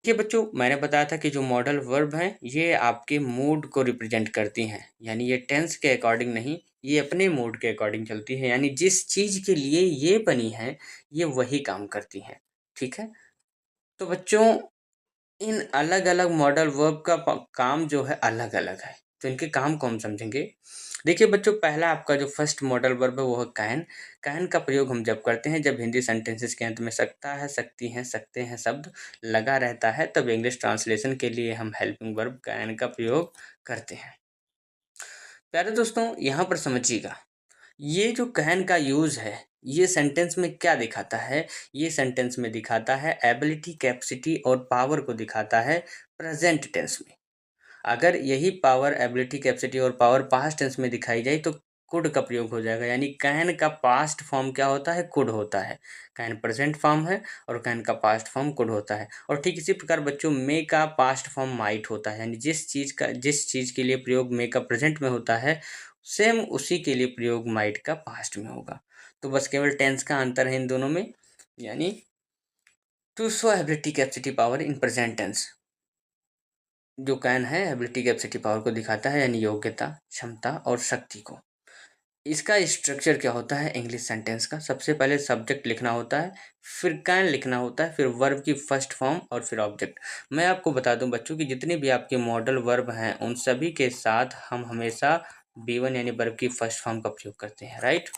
ये बच्चों मैंने बताया था कि जो मॉडल वर्ब हैं ये आपके मूड को रिप्रेजेंट करती हैं, यानी ये टेंस के अकॉर्डिंग नहीं, ये अपने मूड के अकॉर्डिंग चलती है, यानी जिस चीज़ के लिए ये बनी है ये वही काम करती हैं। ठीक है? तो बच्चों इन अलग-अलग मॉडल वर्ब का काम जो है अलग-अलग है। तो इनके काम को हम समझेंगे। देखिए बच्चों पहला आपका जो फर्स्ट मॉडल वर्ब है वो है कैन। कैन का प्रयोग हम जब करते हैं जब हिंदी सेंटेंसेस के अंत में सकता है, सकती हैं, सकते हैं शब्द लगा रहता है तब इंग्लिश ट्रांसलेशन के लिए हम हेल्पिंग वर्ब कैन का प्रयोग करते हैं। प्यारे दोस्तों यहाँ पर समझिएगा, ये जो कैन का यूज़ है, ये सेंटेंस में क्या दिखाता है? ये सेंटेंस में दिखाता है एबिलिटी, कैपेसिटी और पावर को दिखाता है प्रेज़ेंट टेंस में। अगर यही पावर, एबिलिटी, कैपेसिटी और पावर पास्ट टेंस में दिखाई जाए तो कुड का प्रयोग हो जाएगा, यानी कैन का पास्ट फॉर्म क्या होता है? कुड होता है। कैन प्रेज़ेंट फॉर्म है और कैन का पास्ट फॉर्म कुड होता है। और ठीक इसी प्रकार बच्चों मे का पास्ट फॉर्म माइट होता है, यानी जिस चीज़ के लिए प्रयोग मे का प्रेज़ेंट में होता है, सेम उसी के लिए प्रयोग माइट का पास्ट में होगा। तो बस केवल टेंस का अंतर है इन दोनों में, यानी to show ability, capacity, power in present tense. जो कैन है एबिलिटी, कैपेसिटी, पावर को दिखाता है, यानी योग्यता, क्षमता और शक्ति को। इसका स्ट्रक्चर क्या होता है इंग्लिश सेंटेंस का? सबसे पहले सब्जेक्ट लिखना होता है, फिर कैन लिखना होता है, फिर वर्ब की फर्स्ट फॉर्म और फिर ऑब्जेक्ट। मैं आपको बता दूं बच्चों कि जितने भी आपके मॉडल वर्ब हैं उन सभी के साथ हम हमेशा बी1 यानी वर्ब की फर्स्ट फॉर्म का प्रयोग करते हैं, राइट?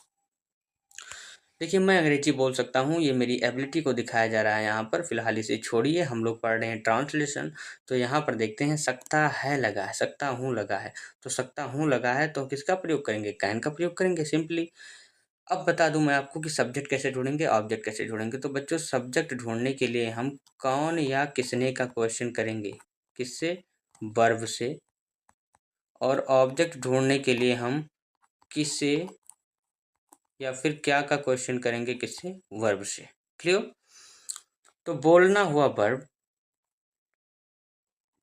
देखिए मैं अंग्रेजी बोल सकता हूँ, ये मेरी एबिलिटी को दिखाया जा रहा है यहाँ पर। फिलहाल इसे छोड़िए, हम लोग पढ़ रहे हैं ट्रांसलेशन। तो यहाँ पर देखते हैं सकता है लगा है, सकता हूँ लगा है। तो सकता हूँ लगा है तो किसका प्रयोग करेंगे? कैन का प्रयोग करेंगे सिंपली। अब बता दूं मैं आपको कि सब्जेक्ट कैसे ढूंढेंगे, ऑब्जेक्ट कैसे ढूंढेंगे। तो बच्चों सब्जेक्ट ढूंढने के लिए हम कौन या किसने का क्वेश्चन करेंगे? किससे? वर्ब से। और ऑब्जेक्ट ढूंढने के लिए हम किससे या फिर क्या का क्वेश्चन करेंगे? किससे? वर्ब से। क्लियर? तो बोलना हुआ वर्ब,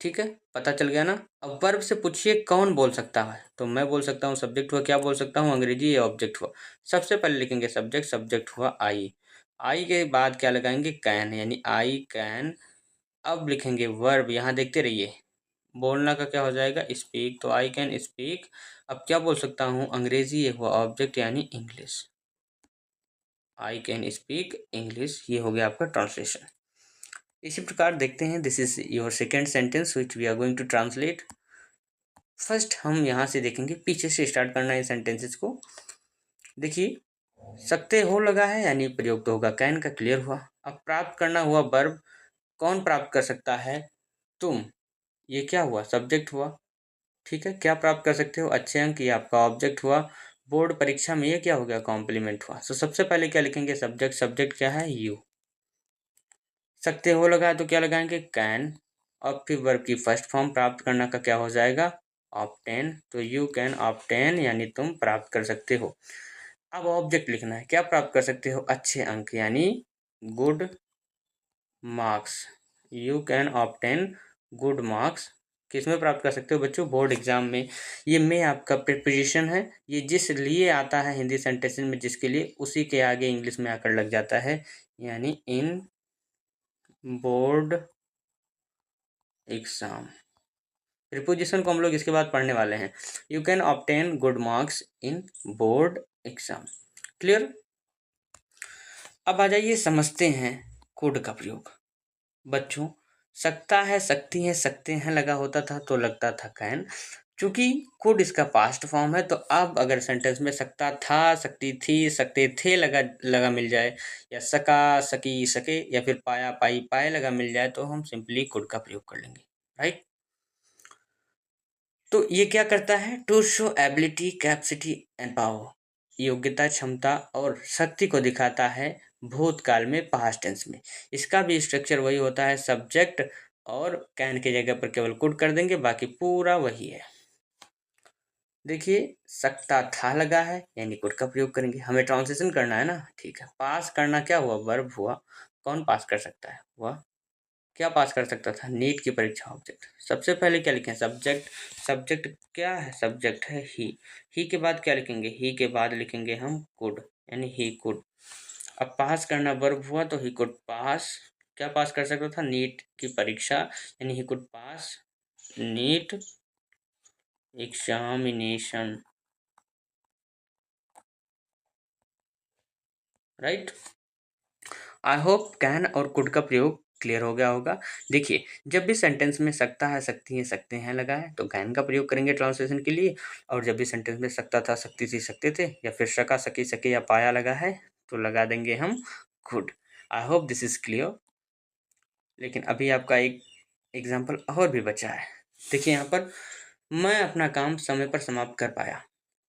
ठीक है, पता चल गया ना। अब वर्ब से पूछिए कौन बोल सकता है, तो मैं बोल सकता हूँ सब्जेक्ट हुआ, क्या बोल सकता हूँ? अंग्रेजी या ऑब्जेक्ट हुआ। सबसे पहले लिखेंगे सब्जेक्ट, सब्जेक्ट हुआ आई। आई के बाद क्या लगाएंगे? कैन, यानी आई कैन। अब लिखेंगे वर्ब, यहाँ देखते रहिए। बोलना का क्या हो जाएगा? स्पीक, तो आई कैन स्पीक। अब क्या बोल सकता हूँ? अंग्रेजी, ये हुआ ऑब्जेक्ट यानी English. I can speak English, ये हो गया आपका ट्रांसलेशन। इसी प्रकार देखते हैं, this is your second sentence which we are going to translate. First हम यहाँ से देखेंगे, पीछे से स्टार्ट करना है सेंटेंसेस को। देखिए सकते हो लगा है, यानी प्रयोग तो होगा कैन का, क्लियर हुआ। अब प्राप्त करना हुआ वर्ब, कौन प्राप्त कर सकता है? तुम। ये क्या हुआ? सब्जेक्ट हुआ। ठीक है, क्या प्राप्त कर सकते हो? अच्छे अंक, ये आपका ऑब्जेक्ट हुआ। बोर्ड परीक्षा में ये क्या हो गया? कॉम्प्लीमेंट हुआ। तो सबसे पहले क्या लिखेंगे? सब्जेक्ट, सब्जेक्ट क्या है? यू। सकते हो लगा है तो क्या लगाएंगे? कैन। और फिर वर्ब की फर्स्ट फॉर्म प्राप्त करना का क्या हो जाएगा? ऑब्टेन। तो यू कैन ऑब्टेन, यानी तुम प्राप्त कर सकते हो। अब ऑब्जेक्ट लिखना है, क्या प्राप्त कर सकते हो? अच्छे अंक, यानी good marks. You can obtain good marks. किस में प्राप्त कर सकते हो बच्चों? बोर्ड एग्जाम में। ये में आपका प्रीपोजिशन है, ये जिस लिए आता है हिंदी सेंटेंस में जिसके लिए, उसी के आगे इंग्लिश में आकर लग जाता है, यानी इन बोर्ड एग्जाम। प्रीपोजिशन को हम लोग इसके बाद पढ़ने वाले हैं। You can obtain good marks in board exam. Clear? अब आ जाइए समझते हैं कुड का प्रयोग। बच्चों सकता है, सकती हैं, सकते हैं लगा होता था तो लगता था कैन। चूंकि कुड इसका पास्ट फॉर्म है तो अब अगर सेंटेंस में सकता था, सकती थी, सकते थे लगा लगा मिल जाए, या सका, सकी, सके, या फिर पाया, पाई, पाए लगा मिल जाए तो हम सिंपली कुड का प्रयोग कर लेंगे, राइट? तो ये क्या करता है? To show ability, capacity and power, योग्यता, क्षमता और शक्ति को दिखाता है भूतकाल में, पास्ट टेंस में। इसका भी स्ट्रक्चर वही होता है, सब्जेक्ट और कैन की जगह पर केवल कुड कर देंगे, बाकी पूरा वही है। देखिए सकता था लगा है, यानी कुड का प्रयोग करेंगे। हमें ट्रांसलेशन करना है ना, ठीक है। पास करना क्या हुआ? वर्ब हुआ। कौन पास कर सकता है? वह। क्या पास कर सकता था? नीट की परीक्षा, ऑब्जेक्ट। सबसे पहले क्या लिखें? सब्जेक्ट। सब्जेक्ट क्या है? सब्जेक्ट है ही के बाद क्या लिखेंगे? ही के बाद लिखेंगे हम कुड, यानी ही कुड। अब पास करना वर्ब हुआ तो ही कुड पास। क्या पास कर सकता था? नीट की परीक्षा, यानी he could pass NEET examination, right. I hope can और कुड का प्रयोग क्लियर हो गया होगा। देखिए, जब भी सेंटेंस में सकता है, सकती है, सकते हैं लगा है तो कैन का प्रयोग करेंगे ट्रांसलेशन के लिए, और जब भी सेंटेंस में सकता था, सकती थी, सकते थे, या फिर सका, सकी, सके या पाया लगा है तो लगा देंगे हम could. I hope this is clear. लेकिन अभी आपका एक एग्जाम्पल और भी बचा है। देखिए यहाँ पर, मैं अपना काम समय पर समाप्त कर पाया,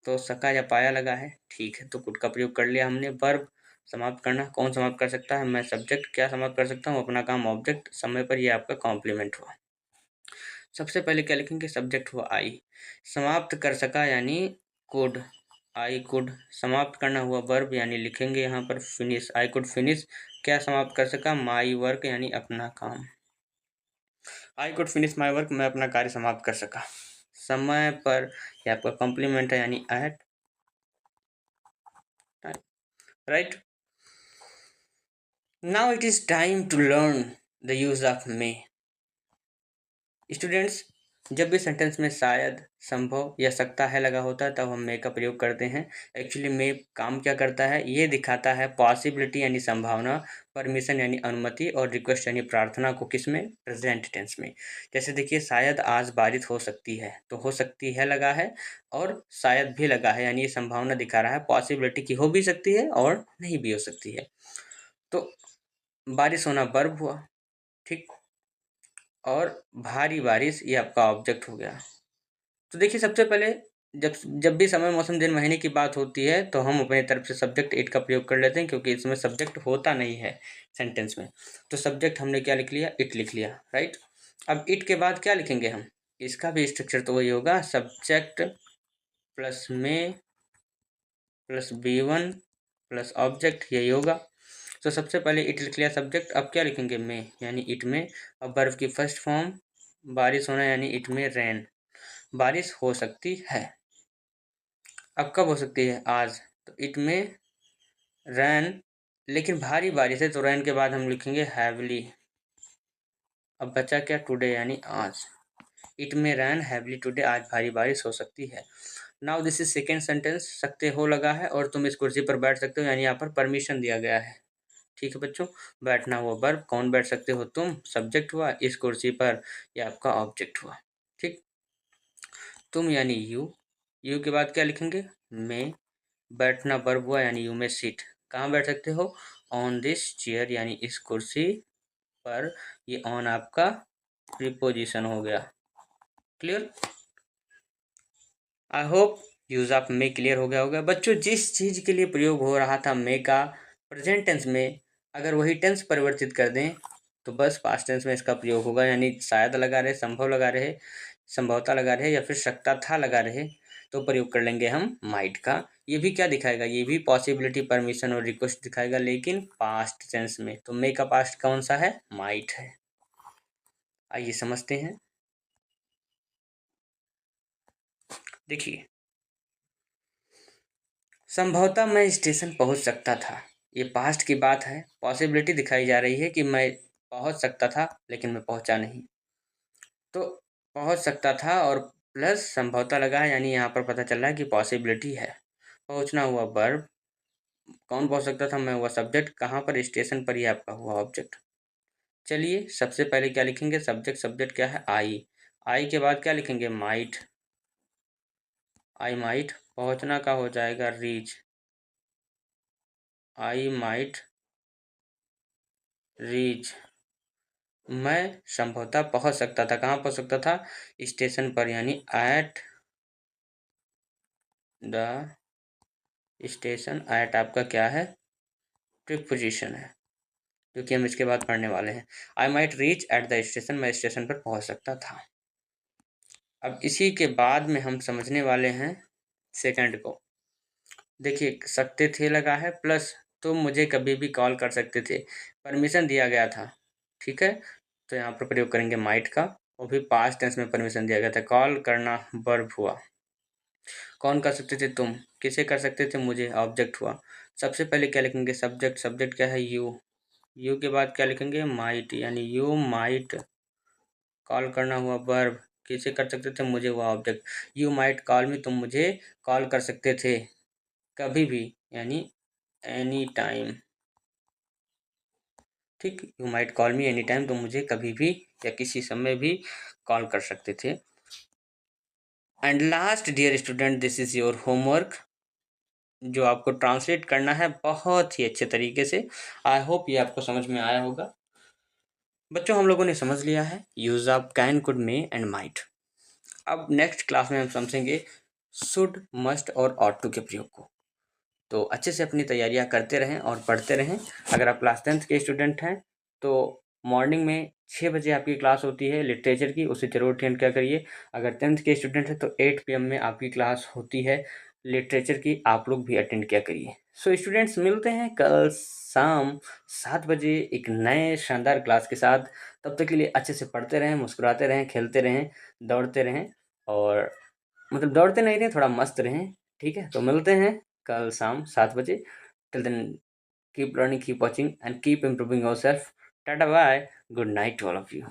तो सका या पाया लगा है, ठीक है, तो कुड का प्रयोग कर लिया हमने। वर्ब समाप्त करना, कौन समाप्त कर सकता है? मैं। सब्जेक्ट क्या समाप्त कर सकता हूँ? अपना काम। ऑब्जेक्ट समय पर, ये आपका कॉम्प्लीमेंट हुआ। सबसे पहले क्या लिखेंगे? सब्जेक्ट हुआ आई, समाप्त कर सका यानी कुड, आई कुड। समाप्त करना हुआ वर्ब, यानी लिखेंगे यहाँ पर फिनिश, आई कुड फिनिश। क्या समाप्त कर सका? माई वर्क, यानी अपना काम। I could finish my work, मैं अपना कार्य समाप्त कर सका समय पर, यह आपका कॉम्प्लीमेंट है, यानी at time, right. Now it is time to learn the use of may. Students, जब भी सेंटेंस में शायद, संभव या सकता है लगा होता है तब हम मे का प्रयोग करते हैं। एक्चुअली मे काम क्या करता है? ये दिखाता है पॉसिबिलिटी यानी संभावना, परमिशन यानी अनुमति, और रिक्वेस्ट यानी प्रार्थना को किस में? प्रेजेंट टेंस में। जैसे देखिए, शायद आज बारिश हो सकती है, तो हो सकती है लगा है और शायद भी लगा है, यानी ये संभावना दिखा रहा है पॉसिबिलिटी की, हो भी सकती है और नहीं भी हो सकती है। तो बारिश होना वर्ब हुआ, ठीक, और भारी बारिश ये आपका ऑब्जेक्ट हो गया। तो देखिए, सबसे पहले जब जब भी समय, मौसम, दिन, महीने की बात होती है तो हम अपने तरफ से सब्जेक्ट इट का प्रयोग कर लेते हैं, क्योंकि इसमें सब्जेक्ट होता नहीं है सेंटेंस में। तो सब्जेक्ट हमने क्या लिख लिया? इट लिख लिया, राइट। अब इट के बाद क्या लिखेंगे हम? इसका भी स्ट्रक्चर तो वही होगा, सब्जेक्ट प्लस में प्लस B1 प्लस ऑब्जेक्ट, यही होगा। तो सबसे पहले इट लिख लिया सब्जेक्ट, अब क्या लिखेंगे? में, यानी इट में। अब वर्ब की फर्स्ट फॉर्म बारिश होना, यानी इट में रेन, बारिश हो सकती है। अब कब हो सकती है? आज, तो इट में रैन, लेकिन भारी बारिश है तो रैन के बाद हम लिखेंगे हैवली। अब बचा क्या? टुडे, यानी आज। इट में रैन हैवली टुडे, आज भारी बारिश हो सकती है। Now this is second sentence, सकते हो लगा है और तुम इस कुर्सी पर बैठ सकते हो, यानी यहाँ पर परमिशन दिया गया है, ठीक है बच्चों। बैठना हुआ वर्ब, कौन बैठ सकते हो? तुम, सब्जेक्ट हुआ, इस कुर्सी पर, यह आपका ऑब्जेक्ट हुआ, ठीक। तुम यानी यू, यू के बाद क्या लिखेंगे? मैं। बैठना वर्ब हुआ, यानी यू में सीट, कहाँ बैठ सकते हो? ऑन दिस चेयर, यानी इस कुर्सी पर। ये ऑन आपका प्रीपोजिशन हो गया, clear. I hope use of may clear हो गया होगा बच्चों। जिस चीज के लिए प्रयोग हो रहा था मे का प्रेजेंट टेंस में, अगर वही टेंस परिवर्तित कर दें तो बस पास्ट टेंस में इसका प्रयोग होगा, यानी शायद लगा रहे, संभव लगा रहे, संभवता लगा रहे, या फिर सकता था लगा रहे, तो प्रयोग कर लेंगे हम माइट का। ये भी क्या दिखाएगा? ये भी पॉसिबिलिटी, परमिशन और रिक्वेस्ट दिखाएगा, लेकिन पास्ट टेंस में। तो मे का पास्ट कौन सा है? माइट है। आइए समझते हैं। देखिए, संभवतः मैं स्टेशन पहुंच सकता था, ये पास्ट की बात है। पॉसिबिलिटी दिखाई जा रही है कि मैं पहुंच सकता था, लेकिन मैं पहुंचा नहीं। तो पहुंच सकता था और प्लस संभवतः लगा है, यानी यहाँ पर पता चल रहा है कि पॉसिबिलिटी है। पहुंचना हुआ वर्ब, कौन पहुंच सकता था? मैं हुआ सब्जेक्ट, कहाँ पर? स्टेशन पर, ही आपका हुआ ऑब्जेक्ट। चलिए, सबसे पहले क्या लिखेंगे? सब्जेक्ट, सब्जेक्ट क्या है? आई। आई के बाद क्या लिखेंगे? Might, I might. पहुंचना का हो जाएगा रीच, आई माइट रीच। मैं संभवतः पहुंच सकता था, कहाँ पहुंच सकता था? स्टेशन पर, यानी एट द स्टेशन। एट आपका क्या है? प्रीपोजिशन है, क्योंकि हम इसके बाद पढ़ने वाले हैं। I might reach at the station, मैं स्टेशन पर पहुंच सकता था। अब इसी के बाद में हम समझने वाले हैं सेकंड को। देखिए, सकते थे लगा है, प्लस तुम मुझे कभी भी कॉल कर सकते थे, परमिशन दिया गया था, ठीक है। तो यहाँ पर प्रयोग करेंगे माइट का, वो भी पास्ट टेंस में परमिशन दिया गया था। कॉल करना वर्ब हुआ, कौन कर सकते थे? तुम। किसे कर सकते थे? मुझे, ऑब्जेक्ट हुआ। सबसे पहले क्या लिखेंगे? सब्जेक्ट, सब्जेक्ट क्या है? यू, यू के बाद क्या लिखेंगे? माइट, यानी यू माइट कॉल करना हुआ वर्ब। किसे कर सकते थे? मुझे हुआ ऑब्जेक्ट। यू माइट कॉल मी, तुम मुझे कॉल कर सकते थे कभी भी, यानी एनी टाइम। ठीक, you might call me any time, तुम मुझे कभी भी या किसी समय भी कॉल कर सकते थे। And last dear student, this is your homework, जो आपको ट्रांसलेट करना है बहुत ही अच्छे तरीके से। आई होप ये आपको समझ में आया होगा। बच्चों, हम लोगों ने समझ लिया है use of can, could, may and might. अब नेक्स्ट क्लास में हम समझेंगे शुड, मस्ट और ऑट टू के प्रयोग को। तो अच्छे से अपनी तैयारियां करते रहें और पढ़ते रहें। अगर आप क्लास 10th के स्टूडेंट हैं तो मॉर्निंग में 6 बजे आपकी क्लास होती है लिटरेचर की, उसे जरूर अटेंड किया करिए। अगर 10th के स्टूडेंट हैं तो 8 PM में आपकी क्लास होती है लिटरेचर की, आप लोग भी अटेंड किया करिए। सो स्टूडेंट्स, मिलते हैं कल शाम 7 बजे एक नए शानदार क्लास के साथ। तब तक के लिए अच्छे से पढ़ते रहें, मुस्कुराते रहें, खेलते रहें, दौड़ते रहें, और मतलब दौड़ते नहीं रहें, थोड़ा मस्त रहें। ठीक है, तो मिलते हैं कल शाम 7 बजे। Till then, keep learning, keep watching and keep improving yourself. Tata bye, good night to all of you.